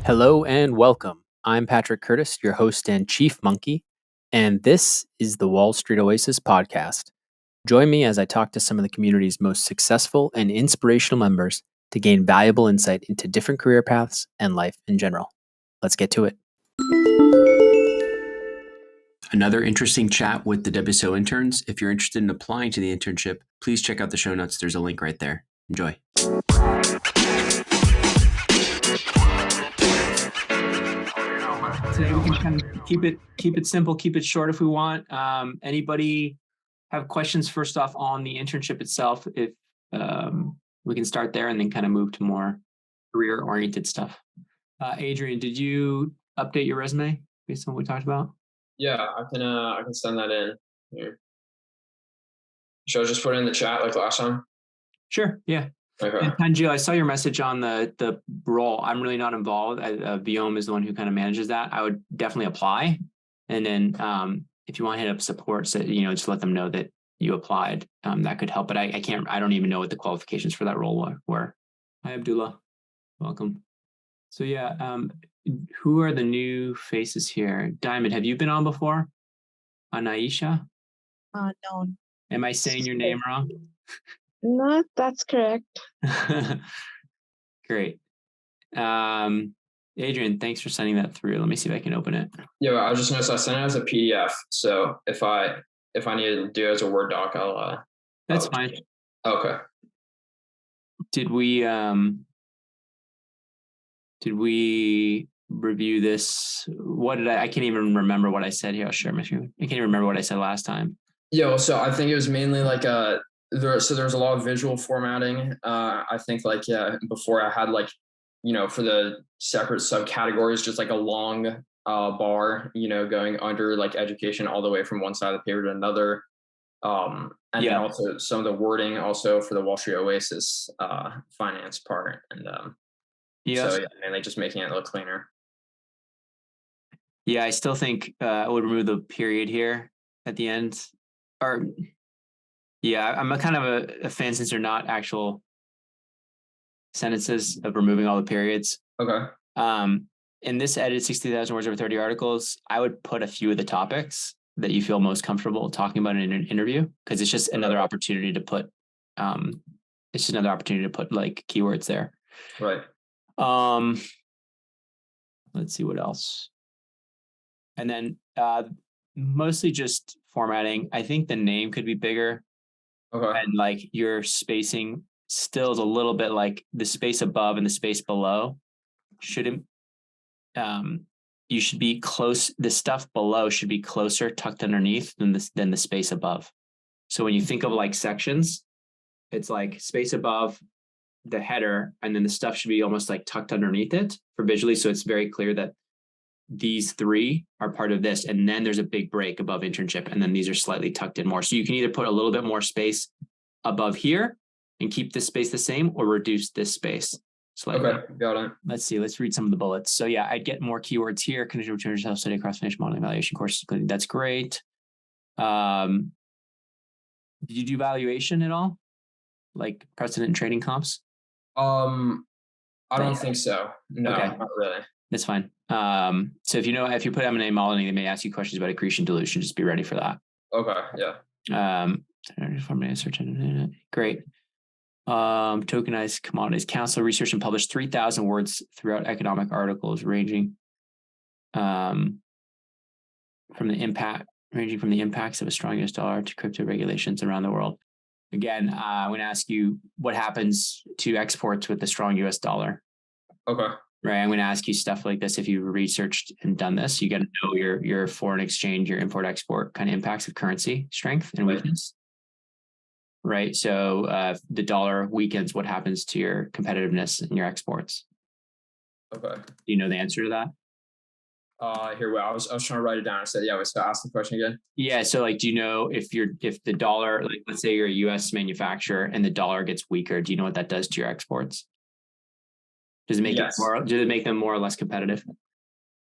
Hello and welcome. I'm Patrick Curtis, your host and chief monkey, and this is the Wall Street Oasis podcast. Join me as I talk to some of the community's most successful and inspirational members to gain valuable insight into different career paths and life in general. Let's get to it. Another interesting chat with the WSO interns. If you're interested in applying to the internship, please check out the show notes. There's a link right there. Enjoy. Today we can kind of keep it simple, keep it short if we want. Anybody have questions first off on the internship itself? If we can start there and then kind of move to more career-oriented stuff. Adrian, did you update your resume based on what we talked about? Yeah, I can send that in here. Should I just put it in the chat like last time? Sure. Yeah. Okay. And Tanjil, I saw your message on the role. I'm really not involved. Viome is the one who kind of manages that. I would definitely apply, and then if you want to hit up support, so just let them know that you applied. That could help. But I can't. I don't even know what the qualifications for that role were. Hi, Abdullah. Welcome. So yeah, who are the new faces here? Diamond, have you been on before? Anaisha? No. Am I saying your name wrong? No, that's correct. Great. Adrian, thanks for sending that through. Let me see if I can open it. Yeah, I just noticed I sent it as a PDF. So if I need to do it as a Word doc, I'll. That's fine. Okay. Did we review this? What did I can't even remember what I said here. I'll share my screen. I can't even remember what I said last time. Yeah, well, so I think it was mainly like there's a lot of visual formatting. I think before I had for the separate subcategories, just like a long bar, going under like education all the way from one side of the paper to another. Then also some of the wording also for the Wall Street Oasis finance part. And so mainly just making it look cleaner. Yeah, I still think I would remove the period here at the end. I'm a kind of a fan since they're not actual sentences of removing all the periods. Okay. In this edit 60,000 words over 30 articles, I would put a few of the topics that you feel most comfortable talking about in an interview, because it's just another opportunity to put like keywords there. Right. Let's see what else. And then mostly just formatting. I think the name could be bigger. Okay. And like your spacing still is a little bit like the space above and the space below shouldn't. You should be close. The stuff below should be closer, tucked underneath than the space above. So when you think of like sections, it's like space above the header, and then the stuff should be almost like tucked underneath it for visually. So it's very clear that these three are part of this, and then there's a big break above internship, and then these are slightly tucked in more. So you can either put a little bit more space above here and keep this space the same, or reduce this space slightly. Okay, got it. Let's see. Let's read some of the bullets. So yeah, I'd get more keywords here. Conditional return self-study across financial modeling evaluation courses. That's great. Did you do valuation at all? Like precedent and trading comps? I don't think so. No, okay. Not really. That's fine. So if you put M&A modeling, they may ask you questions about accretion dilution. Just be ready for that. Okay. Yeah. Great. Tokenized commodities. Council research and published 3,000 words throughout economic articles ranging from the impacts of a strong US dollar to crypto regulations around the world. Again, I'm going to ask you what happens to exports with the strong US dollar. Okay. Right. I'm going to ask you stuff like this. If you researched and done this, you got to know your foreign exchange, your import export kind of impacts of currency strength and weakness. Right. So the dollar weakens, what happens to your competitiveness in your exports? Okay. Do you know the answer to that? Here, well, I was trying to write it down. I said, so ask the question again. Yeah. So like, do you know if the dollar, like let's say you're a US manufacturer and the dollar gets weaker, do you know what that does to your exports? Does it make them more or less competitive?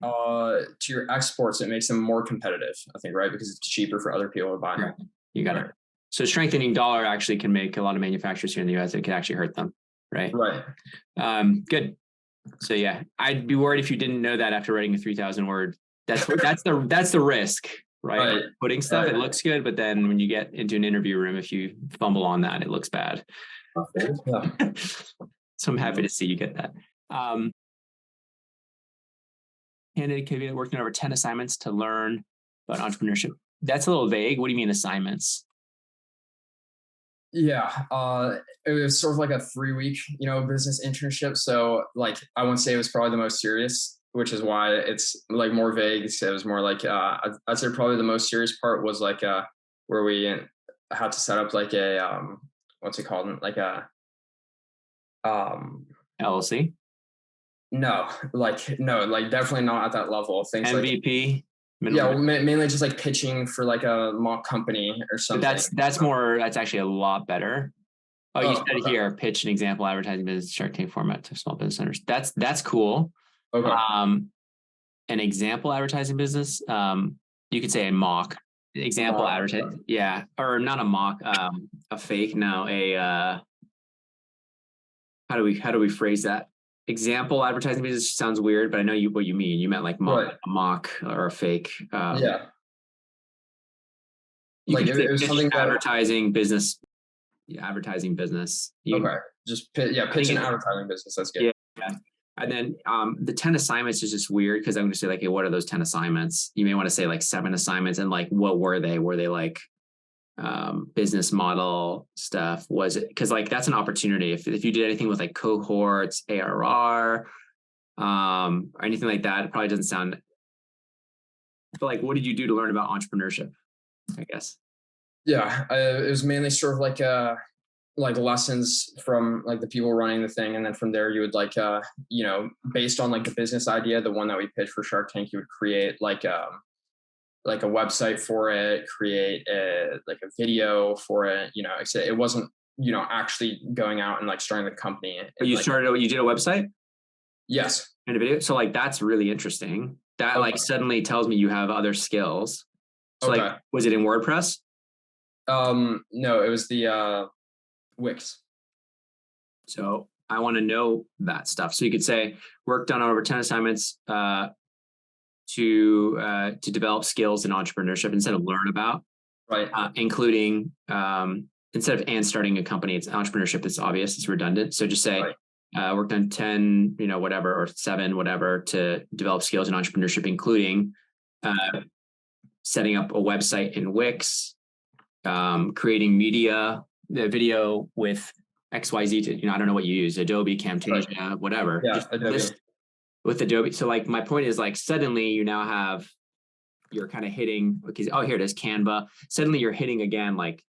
To your exports, it makes them more competitive, I think, right? Because it's cheaper for other people to buy. Right. You got it. So strengthening dollar actually can make a lot of manufacturers here in the US, it can actually hurt them. Right. Right. Good. So yeah, I'd be worried if you didn't know that after writing a 3,000 word. That's the risk, right? Putting stuff, it looks good, but then when you get into an interview room, if you fumble on that, it looks bad. Yeah. So I'm happy to see you get that. Candidate could be working over 10 assignments to learn about entrepreneurship. That's a little vague. What do you mean assignments? Yeah, it was sort of like a 3-week, business internship. So like, I wouldn't say it was probably the most serious, which is why it's like more vague. So it was more like, I'd say probably the most serious part was like, where we had to set up like a, what's it called? Like a, LLC? No, definitely not at that level. Things MVP? Like, yeah, mainly just like pitching for like a mock company or something. But that's actually a lot better. Oh, you said here, pitch an example advertising business Shark Tank format to small business owners. That's cool. Okay. An example advertising business, you could say a mock example advertising. Yeah. Or not a mock, a fake. No, how do we phrase that? Example advertising business sounds weird, but I know what you mean. You meant like a mock or a fake. Yeah. Like it was something advertising business. Yeah, advertising business. Okay. Just pitch an advertising business. That's good. Yeah. And then the 10 assignments is just weird because I'm going to say like, hey, what are those 10 assignments? You may want to say like 7 assignments and like, what were they? Were they like business model stuff? Was it because like that's an opportunity if you did anything with like cohorts, ARR, or anything like that, it probably doesn't sound. But like, what did you do to learn about entrepreneurship? I guess. Yeah, it was mainly sort of like lessons from like the people running the thing, and then from there you would like based on like the business idea, the one that we pitched for Shark Tank, you would create like a website for it, create a video for it. It wasn't actually going out and like starting the company. But you did a website? Yes. And a video. So like that's really interesting. That like suddenly tells me you have other skills. So like, was it in WordPress? No, it was the Wix. So I want to know that stuff. So you could say worked on over 10 assignments to develop skills in entrepreneurship instead of learn about, right? Including instead of starting a company, it's entrepreneurship. It's obvious. It's redundant. So just say worked on 10, whatever, or 7, whatever, to develop skills in entrepreneurship, including setting up a website in Wix, creating the video with XYZ to, I don't know what you use, Adobe, Camtasia, whatever. Yeah, just Adobe. With Adobe. So like my point is like suddenly you now you're kind of hitting, because here it is, Canva. Suddenly you're hitting again, like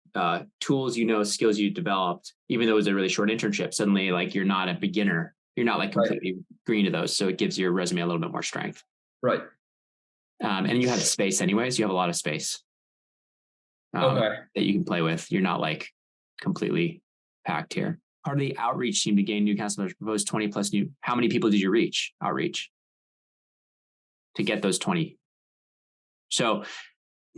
tools, skills you developed, even though it was a really short internship. Suddenly like you're not a beginner. You're not like completely green to those. So it gives your resume a little bit more strength. Right. And you have space anyways. You have a lot of space that you can play with. You're not like completely packed here. Part of the outreach team to gain new customers proposed 20 plus new. How many people did you outreach to get those 20? So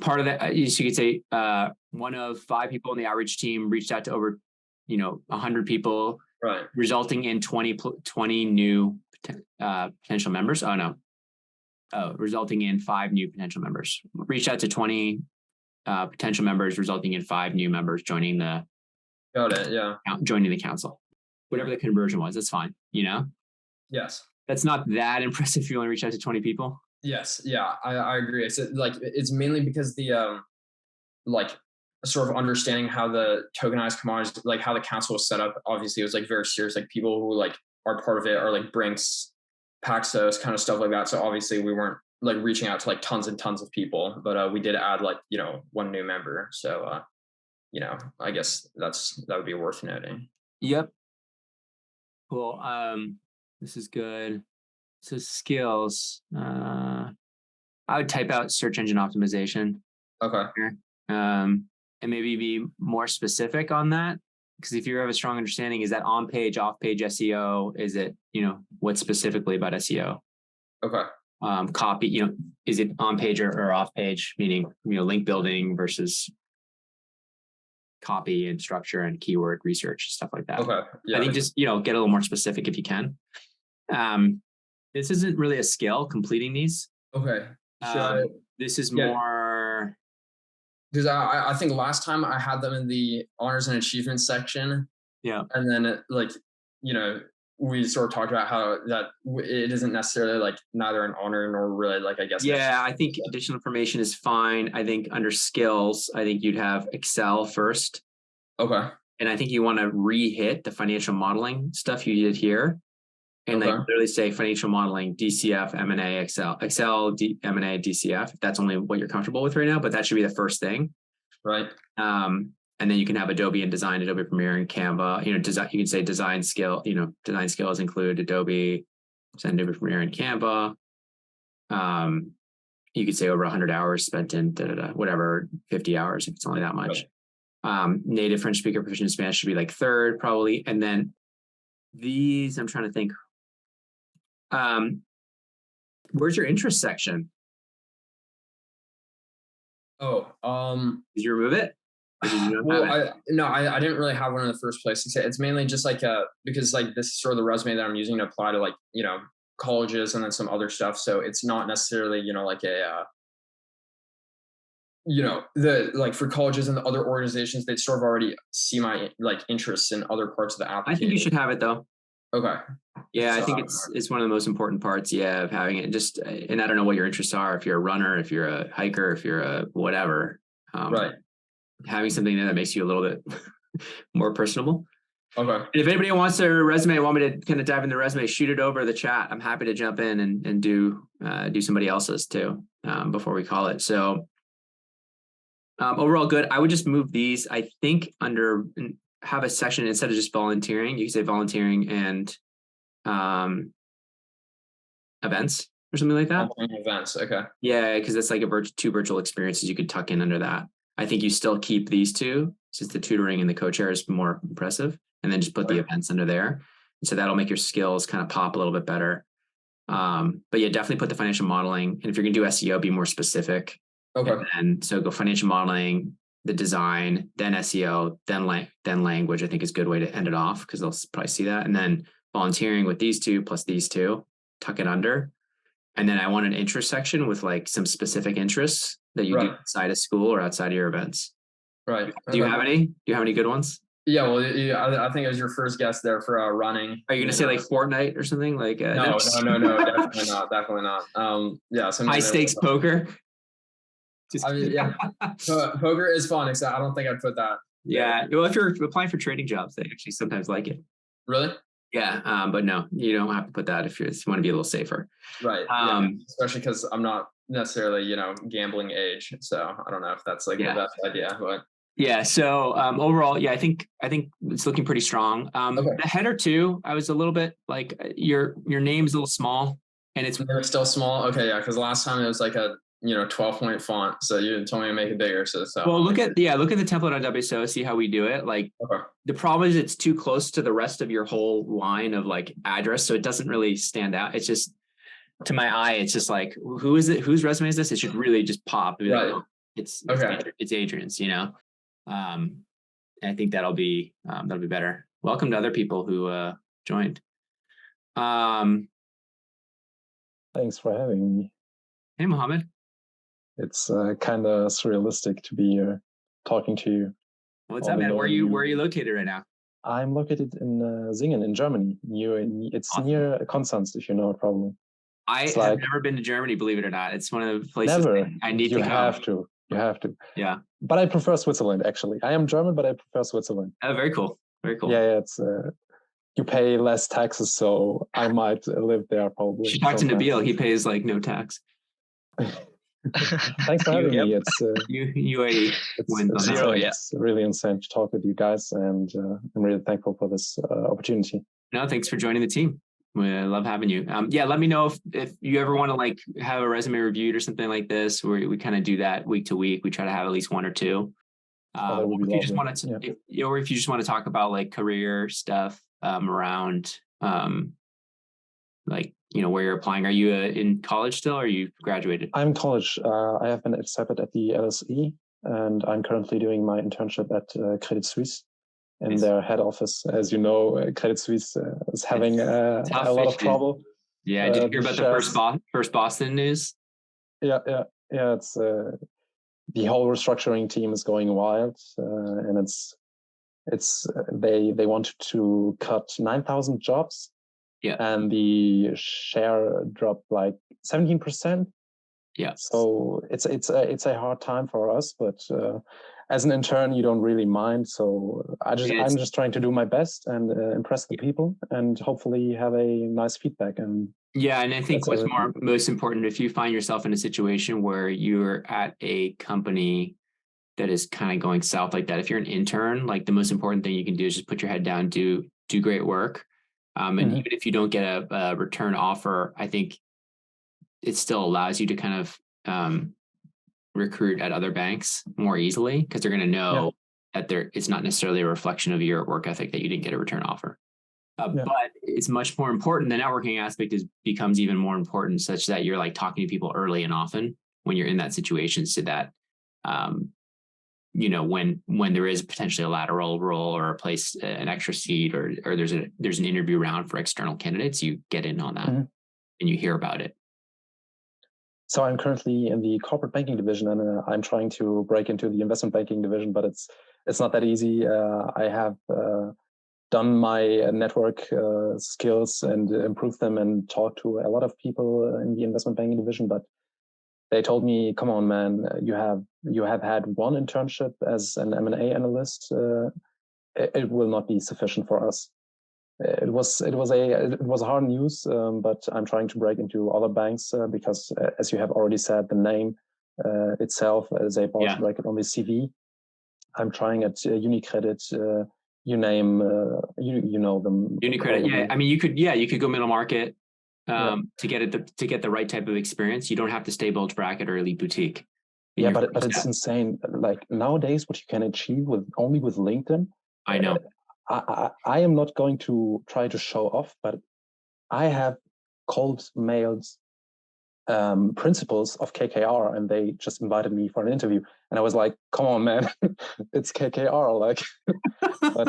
part of that, you could say 1 of 5 people in the outreach team reached out to over, 100 people, right, resulting in 20 new potential members. Resulting in 5 new potential members. Reached out to 20 potential members, resulting in 5 new members joining the. Got it. Yeah. Joining the council, whatever the conversion was, that's fine. Yes. That's not that impressive if you only reach out to 20 people. Yes. Yeah, I agree. It's mainly because the sort of understanding how the tokenized commodities, like how the council was set up. Obviously, it was like very serious. Like people who like are part of it are like Brinks, Paxos, kind of stuff like that. So obviously, we weren't like reaching out to like tons and tons of people, but we did add like 1 new member. So I guess that would be worth noting. Yep. Cool. This is good. So skills. I would type out search engine optimization. Okay. And maybe be more specific on that. Because if you have a strong understanding, is that on page, off page SEO? Is it, what specifically about SEO? Okay. Copy, is it on page or off page? Meaning, link building versus copy and structure and keyword research, stuff like that. Okay. Yeah. I think just, get a little more specific if you can. This isn't really a skill completing these. Okay. This is Yeah. more because I think last time I had them in the honors and achievements section. Yeah. And then we sort of talked about how that it isn't necessarily like neither an honor nor really like, I guess. Yeah, I think additional information is fine. I think under skills, I think you'd have Excel first. Okay. And I think you want to re-hit the financial modeling stuff you did here. And like literally say financial modeling, DCF, M&A, Excel, M&A, DCF. If that's only what you're comfortable with right now, but that should be the first thing. Right. And then you can have Adobe InDesign, Adobe Premiere, and Canva. Design. You can say design skill. Design skills include Adobe, Adobe Premiere, and Canva. You could say over 100 hours spent in whatever, 50 hours if it's only that much. Right. Native French speaker, proficient in Spanish should be like third probably, and then these I'm trying to think. Where's your interest section? Did you remove it? I didn't really have one in the first place. It's mainly just like because like this is sort of the resume that I'm using to apply to like colleges and then some other stuff. So it's not necessarily like a for colleges and the other organizations, they'd sort of already see my like interests in other parts of the application. I think you should have it though. Okay. Yeah, I think it's one of the most important parts, of having it. And I don't know what your interests are, if you're a runner, if you're a hiker, if you're a whatever. Right. Having something there that makes you a little bit more personable. Okay. And if anybody wants their resume, want me to kind of dive into the resume, shoot it over the chat. I'm happy to jump in and do somebody else's too before we call it. So overall good. I would just move these, I think, have a section instead of just volunteering. You can say volunteering and events or something like that. Events, okay. Yeah, because it's like two virtual experiences you could tuck in under that. I think you still keep these two since the tutoring and the co-chair is more impressive, and then just put the events under there. And so that'll make your skills kind of pop a little bit better. But yeah, definitely put the financial modeling. And if you're going to do SEO, be more specific. Okay. And so go financial modeling, the design, then SEO, then language, I think is a good way to end it off because they'll probably see that. And then volunteering with these two plus these two, tuck it under. And then I want an interest section with like some specific interests that you do outside of school or outside of your events. Right. Do you have any? Do you have any good ones? Yeah, well, I think it was your first guess there for running. Are you going to say like Fortnite or something? Like no, definitely not. Yeah, high stakes poker. Poker is fun, except I don't think I'd put that. Yeah, well, if you're applying for trading jobs, they actually sometimes like it. Really? Yeah, but no, you don't have to put that if you want to be a little safer. Right. Especially because I'm not necessarily, gambling age, so I don't know if that's like the best idea, but. Yeah. So overall, I think it's looking pretty strong. The header too, I was a little bit like your name's a little small, and it's still small. Okay, yeah, because last time it was like a 12-point font, so you told me to make it bigger. So well, look at the template on WSO, see how we do it. Like the problem is it's too close to the rest of your whole line of like address, so it doesn't really stand out. It's just to my eye, it's just like who is it? Whose resume is this? It should really just pop. Right. Like, it's Adrian's, and I think that'll be better. Welcome to other people who joined. Thanks for having me. Hey, Mohammed. It's kind of surrealistic to be talking to you. What's up, man? Where are you located right now? I'm located in Singen in Germany. It's near Konstanz, if you know it, probably. I have never been to Germany, believe it or not. It's one of the places I need to go. You have to. Yeah. But I prefer Switzerland, actually. I am German, but I prefer Switzerland. Oh, very cool. Very cool. Yeah, it's you pay less taxes, so I might live there probably. She talked to Nabil. He pays like no tax. Thanks for having me. It's UAE wins on that. It's really insane to talk with you guys, and I'm really thankful for this opportunity. No, thanks for joining the team. We love having you. Let me know if you ever want to like have a resume reviewed or something like this, where we kind of do that week to week. We try to have at least one or two. If you just want to, or if you just want to talk about like career stuff around, like where you're applying. Are you in college still, or are you graduated? I'm in college. I have been accepted at the LSE, and I'm currently doing my internship at Credit Suisse in their head office. As you know, Credit Suisse is having a lot of trouble. Yeah, did you hear about the first Boston news? Yeah. It's the whole restructuring team is going wild, and they wanted to cut 9,000 jobs. Yeah, and the share dropped like 17%. Yeah. So it's a hard time for us, but as an intern, you don't really mind. So I'm just trying to do my best and impress the people, and hopefully have a nice feedback. And I think what's most important, if you find yourself in a situation where you're at a company that is kind of going south like that, if you're an intern, like the most important thing you can do is just put your head down, do great work. And even if you don't get a return offer, I think it still allows you to kind of recruit at other banks more easily, because they're going to know that it's not necessarily a reflection of your work ethic that you didn't get a return offer. But it's much more important. The networking aspect becomes even more important, such that you're like talking to people early and often when you're in that situation, so that when there is potentially a lateral role or a place, an extra seat, or there's an interview round for external candidates, you get in on that and you hear about it. So I'm currently in the corporate banking division, and I'm trying to break into the investment banking division, but it's not that easy. I have done my network skills and improved them, and talked to a lot of people in the investment banking division, but they told me, "Come on, man, you have had one internship as an M&A analyst. It will not be sufficient for us." It was hard news, but I'm trying to break into other banks because, as you have already said, the name itself is a bulge bracket on the CV. I'm trying at UniCredit. You name, you know them. UniCredit, yeah. I mean, you could go middle market to get the right type of experience. You don't have to stay bulge bracket or elite boutique. Yeah, but it's insane. Like nowadays, what you can achieve with LinkedIn. I know. I am not going to try to show off, but I have cold mailed principals of KKR, and they just invited me for an interview. And I was like, "Come on, man, it's KKR!" Like, but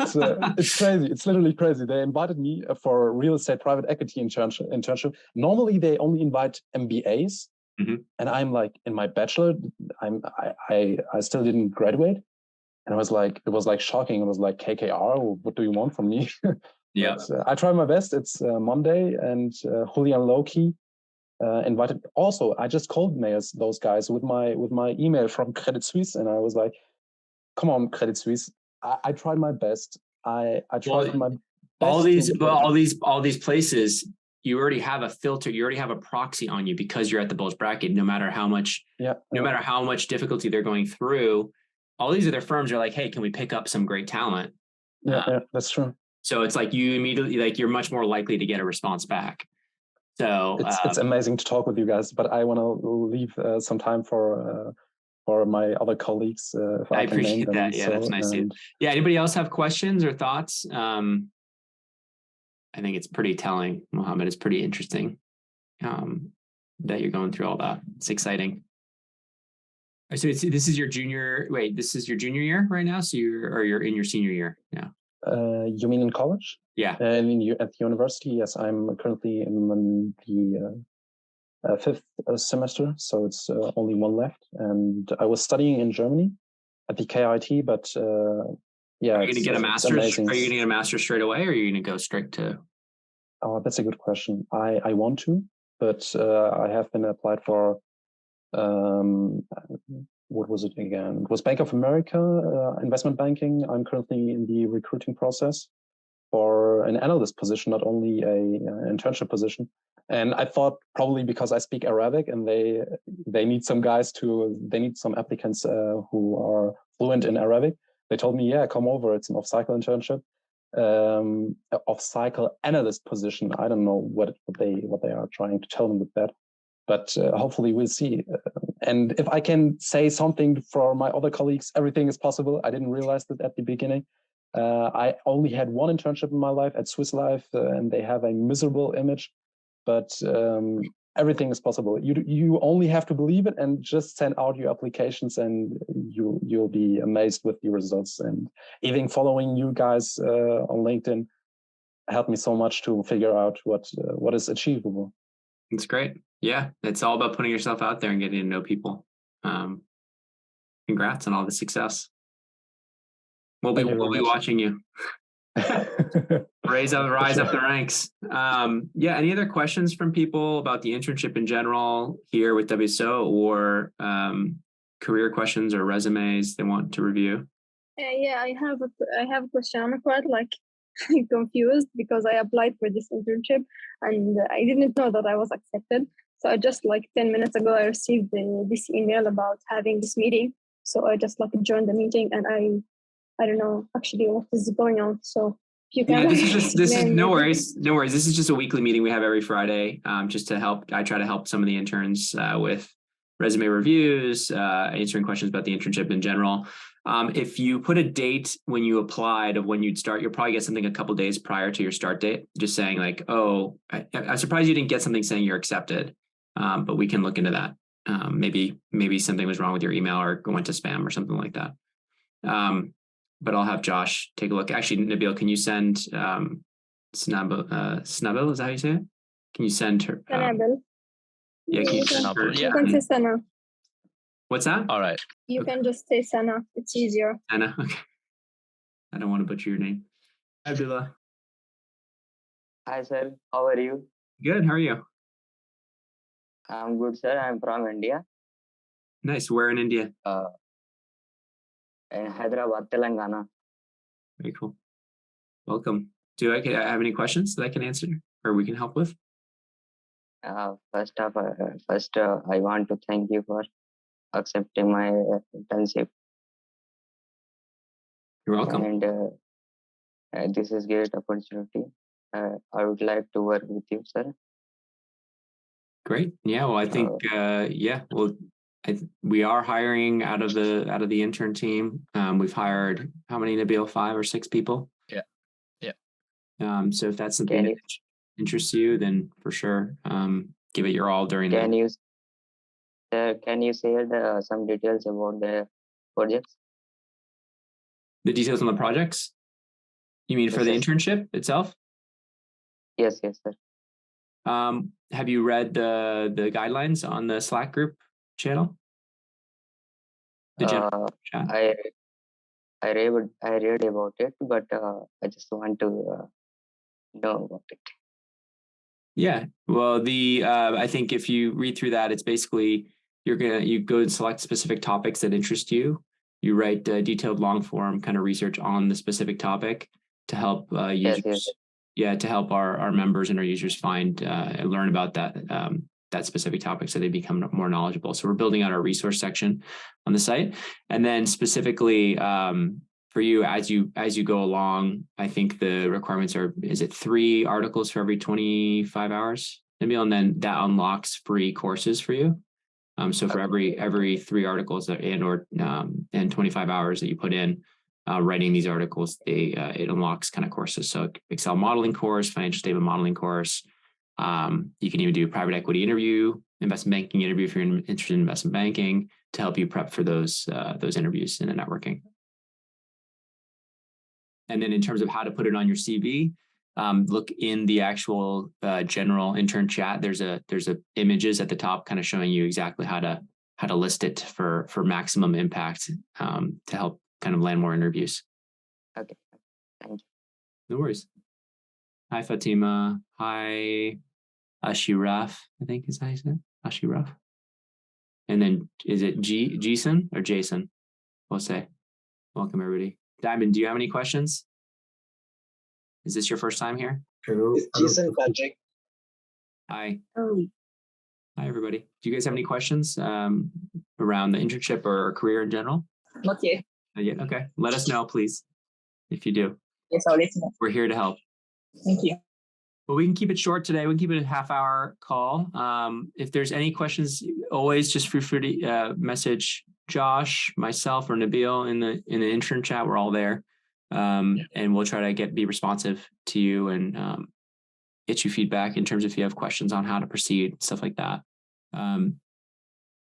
it's crazy. It's literally crazy. They invited me for a real estate private equity internship. Normally, they only invite MBAs, and I'm like in my bachelor. I still didn't graduate. And it was like shocking. It was like, KKR, what do you want from me? Yeah. I tried my best. It's Monday, and Julian Loki invited. Also, I just cold mailed those guys with my email from Credit Suisse, and I was like, "Come on, Credit Suisse, I tried my best. I tried my best." All these places, you already have a filter. You already have a proxy on you because you're at the bulge bracket. No matter how much difficulty they're going through. All these other firms are like, "Hey, can we pick up some great talent?" Yeah, that's true. So it's like you immediately, like, you're much more likely to get a response back. So it's amazing to talk with you guys, but I want to leave some time for my other colleagues. If I appreciate that. Yeah, that's nice. Yeah. Anybody else have questions or thoughts? I think it's pretty telling, Mohammed. It's pretty interesting that you're going through all that. It's exciting. So this is your junior year right now? So you're in your senior year now? You mean in college? Yeah. At the university, yes. I'm currently in the fifth semester, so it's only one left. And I was studying in Germany at the KIT, but are you going to get a master's? Are you going to get a master's straight away, or are you going to go straight to? Oh, that's a good question. I want to, but I have been applied for. What was it again? It was Bank of America, investment banking. I'm currently in the recruiting process for an analyst position, not only an internship position. And I thought probably because I speak Arabic and they need some applicants who are fluent in Arabic. They told me, "Yeah, come over. It's an off-cycle internship, off-cycle analyst position." I don't know what they are trying to tell me with that. But hopefully we'll see. And if I can say something for my other colleagues, everything is possible. I didn't realize that at the beginning. I only had one internship in my life at Swiss Life, and they have a miserable image. But everything is possible. You only have to believe it and just send out your applications, and you'll be amazed with the results. And even following you guys on LinkedIn helped me so much to figure out what is achievable. It's great. Yeah, it's all about putting yourself out there and getting to know people. Congrats on all the success. We'll be watching you. Rise up the ranks. Yeah. Any other questions from people about the internship in general here with WSO, or career questions or resumes they want to review? Yeah, I have a question. I'm quite confused because I applied for this internship and I didn't know that I was accepted. So I just 10 minutes ago I received this email about having this meeting. So I just joined the meeting, and I don't know actually what is going on. So you can. Yeah, this is no worries. This is just a weekly meeting we have every Friday, just to help. I try to help some of the interns with resume reviews, answering questions about the internship in general. If you put a date when you applied of when you'd start, you'll probably get something a couple days prior to your start date, just saying oh, I'm surprised you didn't get something saying you're accepted, but we can look into that. Maybe something was wrong with your email or went to spam or something like that. But I'll have Josh take a look. Actually, Nabil, can you send Snabil? Is that how you say it? Can you send her? Snabil. Yeah, can you send her? You can say Sana. What's that? All right. You can just say Sana. It's easier. Sana. Okay. I don't want to butcher your name. Abdullah. Hi, sir. How are you? Good. How are you? I'm good, sir. I'm from India. Nice. Where in India? In Hyderabad, Telangana. Very cool. Welcome. Do I have any questions that I can answer or we can help with? First, I want to thank you for accepting my internship. You're welcome. And this is great opportunity. I would like to work with you, sir. Great. Yeah. Well, I think we are hiring out of the intern team. We've hired how many, Nabil? 5 or 6 people. Yeah. So if that's something that interests you, then for sure, give it your all during Can you share some details about the projects? The details on the projects? You mean for the internship itself? Yes, sir. Have you read the guidelines on the Slack group channel? The general chat? I read about it, but I just want to know about it. Yeah. Well, I think if you read through that, it's basically you go and select specific topics that interest you. You write detailed long form kind of research on the specific topic to help users. Yes. Yeah, to help our members and our users find and learn about that specific topic so they become more knowledgeable. So we're building out our resource section on the site. And then specifically for you, as you go along, I think the requirements is it 3 articles for every 25 hours, Nabil? And then that unlocks free courses for you. So for every 3 articles and 25 hours that you put in writing these articles, it unlocks kind of courses. So Excel modeling course, financial statement modeling course. You can even do a private equity interview, investment banking interview if you're interested in investment banking, to help you prep for those interviews in the networking. And then in terms of how to put it on your CV, look in the actual general intern chat. There's a images at the top kind of showing you exactly how to list it for maximum impact to help kind of land more interviews. Okay. Thank you. No worries. Hi, Fatima. Hi, Ashiraf, I think is how you said it. Ashiraf. And then is it Jason or Jason? We'll say. Welcome, everybody. Diamond, do you have any questions? Is this your first time here? It's Jason Patrick. Hi. Oh. Hi, everybody. Do you guys have any questions around the internship or career in general? Not yet. Not yet. Okay. Let us know, please, if you do. Yes, I'll let you know. We're here to help. Thank you. Well, we can keep it short today. We can keep it a half-hour call. If there's any questions, always just feel free to message Josh, myself, or Nabil in the intern chat. We're all there, and we'll try to be responsive to you and get you feedback in terms of if you have questions on how to proceed, stuff like that. And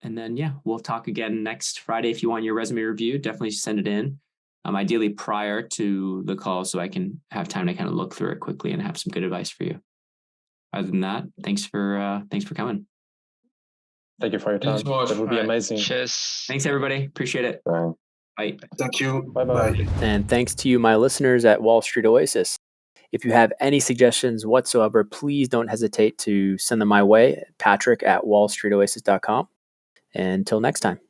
then, we'll talk again next Friday. If you want your resume review, definitely send it in. Ideally prior to the call so I can have time to kind of look through it quickly and have some good advice for you. Other than that, thanks for coming. Thank you for your time. That would be amazing. Cheers. Thanks, everybody. Appreciate it. Bye. Thank you. Bye-bye. And thanks to you, my listeners at Wall Street Oasis. If you have any suggestions whatsoever, please don't hesitate to send them my way, Patrick@wallstreetoasis.com. Until next time.